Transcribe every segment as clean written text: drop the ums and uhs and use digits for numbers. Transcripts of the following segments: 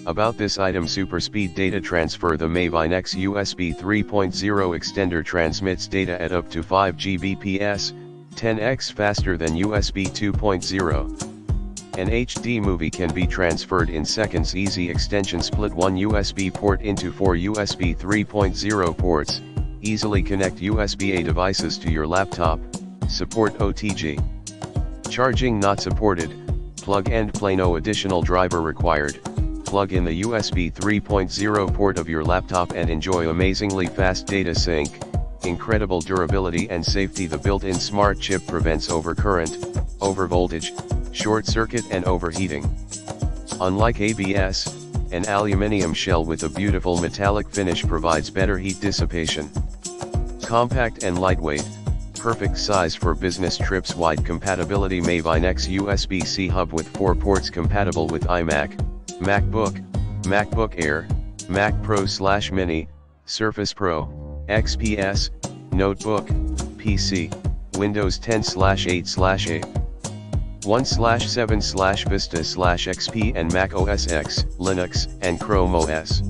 About this item: SuperSpeed data transfer. The MAVINEX USB 3.0 extender transmits data at up to 5 Gbps, 10x faster than USB 2.0. An HD movie can be transferred in seconds. Easy extension: split one USB port into 4 USB 3.0 ports, easily connect USB-A devices to your laptop, support OTG. Charging not supported, plug and play, no additional driver required. Plug in the USB 3.0 port of your laptop and enjoy amazingly fast data sync, incredible durability and safety. The built-in smart chip prevents overcurrent, overvoltage, short circuit and overheating. Unlike ABS, an aluminium shell with a beautiful metallic finish provides better heat dissipation. Compact and lightweight, perfect size for business trips. Wide compatibility: MAVINEX USB-C hub with 4 ports, compatible with iMac, MacBook, MacBook Air, Mac Pro/Mini, Surface Pro, XPS, Notebook, PC, Windows 10/8/8, 1/7/Vista/XP and Mac OS X, Linux, and Chrome OS.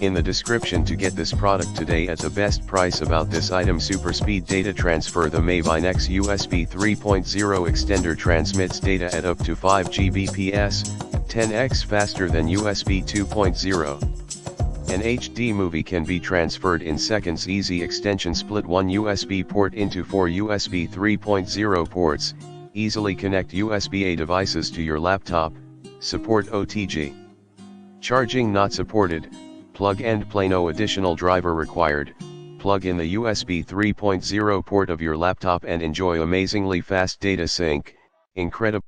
In the description to get this product today at the best price. About this item: SuperSpeed data transfer. The MAVINEX USB 3.0 extender transmits data at up to 5 Gbps, 10x faster than USB 2.0. An HD movie can be transferred in seconds. Easy extension: split one USB port into 4 USB 3.0 ports, easily connect USB-A devices to your laptop, support OTG. Charging not supported, plug and play, no additional driver required. Plug in the USB 3.0 port of your laptop and enjoy amazingly fast data sync, incredible